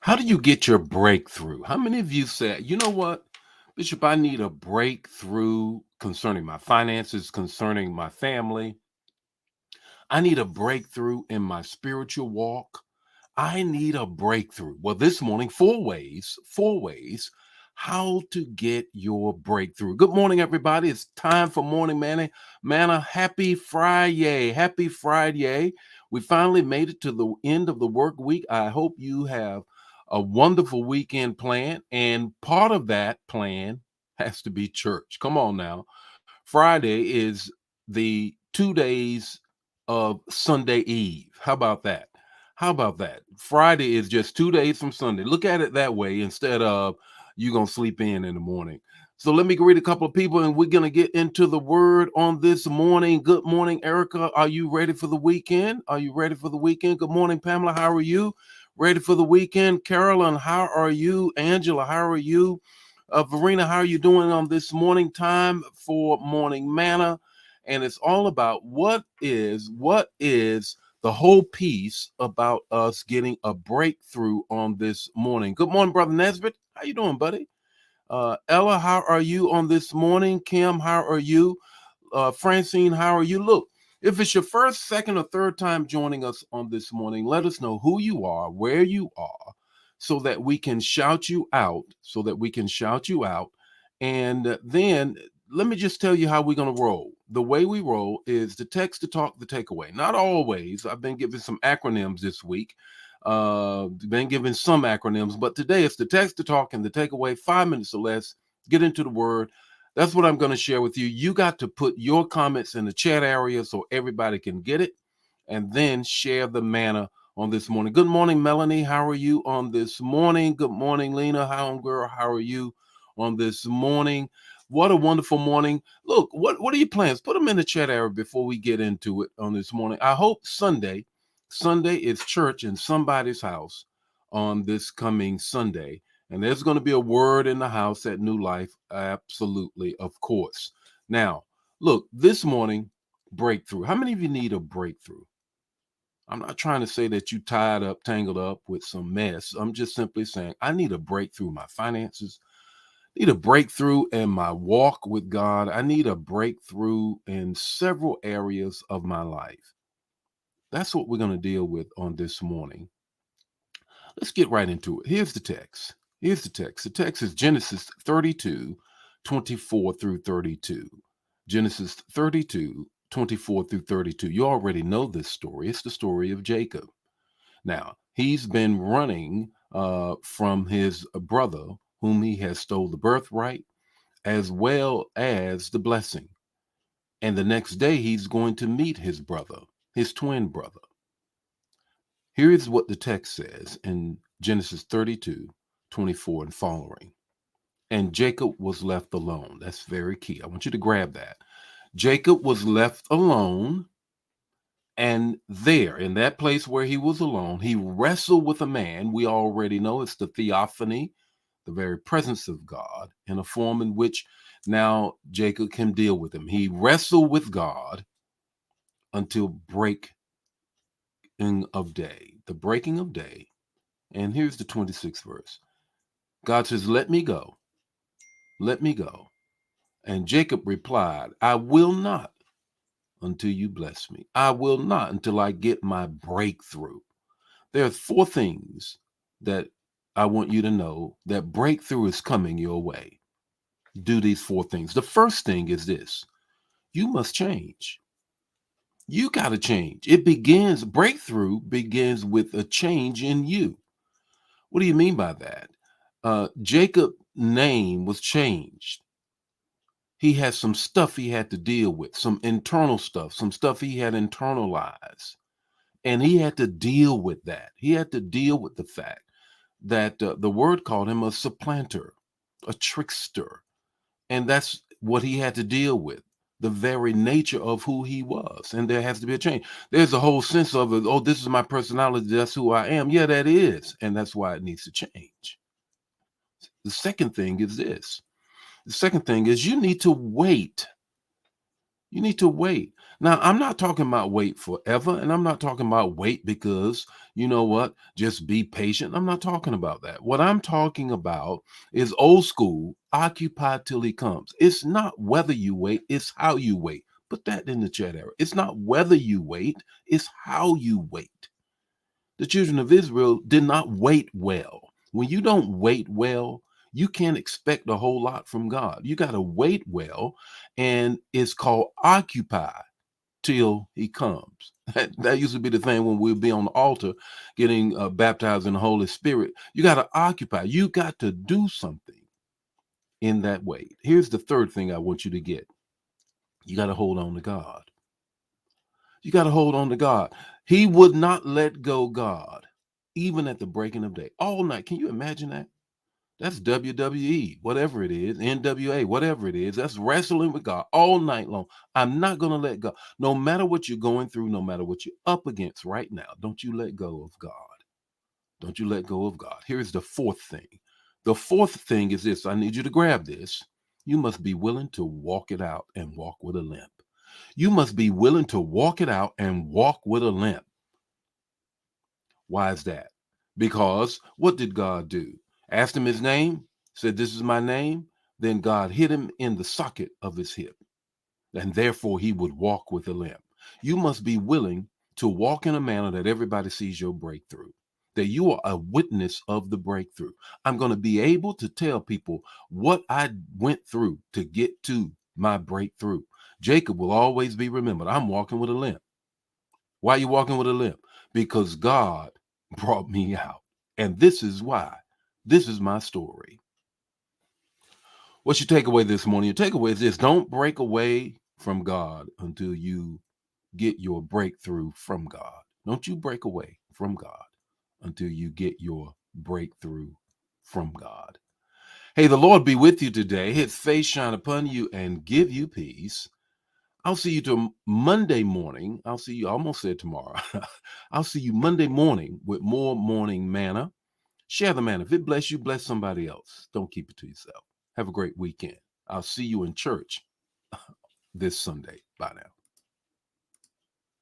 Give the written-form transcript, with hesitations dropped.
How do you get your breakthrough? How many of you said, you know what, Bishop, I need a breakthrough concerning my finances, concerning my family. I need a breakthrough in my spiritual walk. I need a breakthrough. Well, this morning, four ways how to get your breakthrough. Good morning, everybody. It's time for Morning Manna. Manna, happy Friday. Happy Friday. We finally made it to the end of the work week. I hope you have a wonderful weekend plan. And part of that plan has to be church. Come on now. Friday is the 2 days of Sunday Eve. How about that? How about that? Friday is just 2 days from Sunday. Look at it that way instead of you going to sleep in the morning. So let me greet a couple of people and we're going to get into the word on this morning. Good morning, Erica. Are you ready for the weekend? Are you ready for the weekend? Good morning, Pamela. How are you? Ready for the weekend? Carolyn, how are you? Angela, how are you? Verena, how are you doing on this morning? Time for Morning Manna? And it's all about what is the whole piece about us getting a breakthrough on this morning. Good morning, Brother Nesbitt. How you doing, buddy? Ella, how are you on this morning? Kim, how are you? Francine, how are you? Look, if it's your first, second, or third time joining us on this morning, let us know who you are, where you are, so that we can shout you out, And then let me just tell you how we're going to roll. The way we roll is the text, the talk, the takeaway. Not always. I've been giving some acronyms this week. Been given some acronyms, but today it's the text, the talk, and the takeaway. 5 minutes or less. Get into the word. That's what I'm going to share with you. You got to put your comments in the chat area so everybody can get it, and then share the manna on this morning. Good morning, Melanie. How are you on this morning? Good morning, Lena. Girl, how are you on this morning? What a wonderful morning. Look, what are your plans? Put them in the chat area before we get into it on this morning. I hope Sunday is church in somebody's house on this coming Sunday. And there's going to be a word in the house at New Life. Absolutely, of course. Now, look, this morning, breakthrough. How many of you need a breakthrough? I'm not trying to say that you tied up, tangled up with some mess. I'm just simply saying I need a breakthrough in my finances. I need a breakthrough in my walk with God. I need a breakthrough in several areas of my life. That's what we're going to deal with on this morning. Let's get right into it. Here's the text. The text is Genesis 32, 24 through 32. Genesis 32, 24 through 32. You already know this story. It's the story of Jacob. Now, he's been running from his brother, whom he has stole the birthright, as well as the blessing. And the next day, he's going to meet his brother, his twin brother. Here is what the text says in Genesis 32, 24 and following. And Jacob was left alone. That's very key. I want you to grab that. Jacob was left alone, and there, in that place where he was alone, he wrestled with a man. We already know it's the theophany, the very presence of God, in a form in which now Jacob can deal with him. He wrestled with God until breaking of day, the breaking of day. And here's the 26th verse. God says, let me go. Let me go. And Jacob replied, I will not until you bless me. I will not until I get my breakthrough. There are four things that I want you to know that breakthrough is coming your way. Do these four things. The first thing is this: you must change. You got to change. Breakthrough begins with a change in you. What do you mean by that? Jacob's name was changed. He had some stuff he had to deal with, some internal stuff, some stuff he had internalized. And he had to deal with that. He had to deal with the fact that the word called him a supplanter, a trickster. And that's what he had to deal with, the very nature of who he was. And there has to be a change. There's a whole sense of, oh, this is my personality. That's who I am. Yeah, that is. And that's why it needs to change. The second thing is this. The second thing is you need to wait. You need to wait. Now, I'm not talking about wait forever, and I'm not talking about wait because, you know what, just be patient. I'm not talking about that. What I'm talking about is old school, occupy till he comes. It's not whether you wait, it's how you wait. Put that in the chat area. It's not whether you wait, it's how you wait. The children of Israel did not wait well. When you don't wait well, you can't expect a whole lot from God. You got to wait well, and it's called occupy till he comes. That used to be the thing when we'd be on the altar getting baptized in the Holy Spirit. You got to occupy. You got to do something in that way. Here's the third thing I want you to get. You got to hold on to God. You got to hold on to God. He would not let go God, even at the breaking of day, all night. Can you imagine that? That's WWE, whatever it is, NWA, whatever it is. That's wrestling with God all night long. I'm not going to let go. No matter what you're going through, no matter what you're up against right now, don't you let go of God. Don't you let go of God. Here's the fourth thing. The fourth thing is this. I need you to grab this. You must be willing to walk it out and walk with a limp. You must be willing to walk it out and walk with a limp. Why is that? Because what did God do? Asked him his name, said, "This is my name." Then God hit him in the socket of his hip, and therefore he would walk with a limp. You must be willing to walk in a manner that everybody sees your breakthrough, that you are a witness of the breakthrough. I'm going to be able to tell people what I went through to get to my breakthrough. Jacob will always be remembered. I'm walking with a limp. Why are you walking with a limp? Because God brought me out. And this is why. This is my story. What's your takeaway this morning? Your takeaway is this: don't break away from God until you get your breakthrough from God. Don't you break away from God until you get your breakthrough from God. Hey, the Lord be with you today. His face shine upon you and give you peace. I'll see you to Monday morning. I'll see you, I almost said tomorrow. I'll see you Monday morning with more morning manna. Share the manna. If it bless you, bless somebody else. Don't keep it to yourself. Have a great weekend. I'll see you in church this Sunday. Bye now.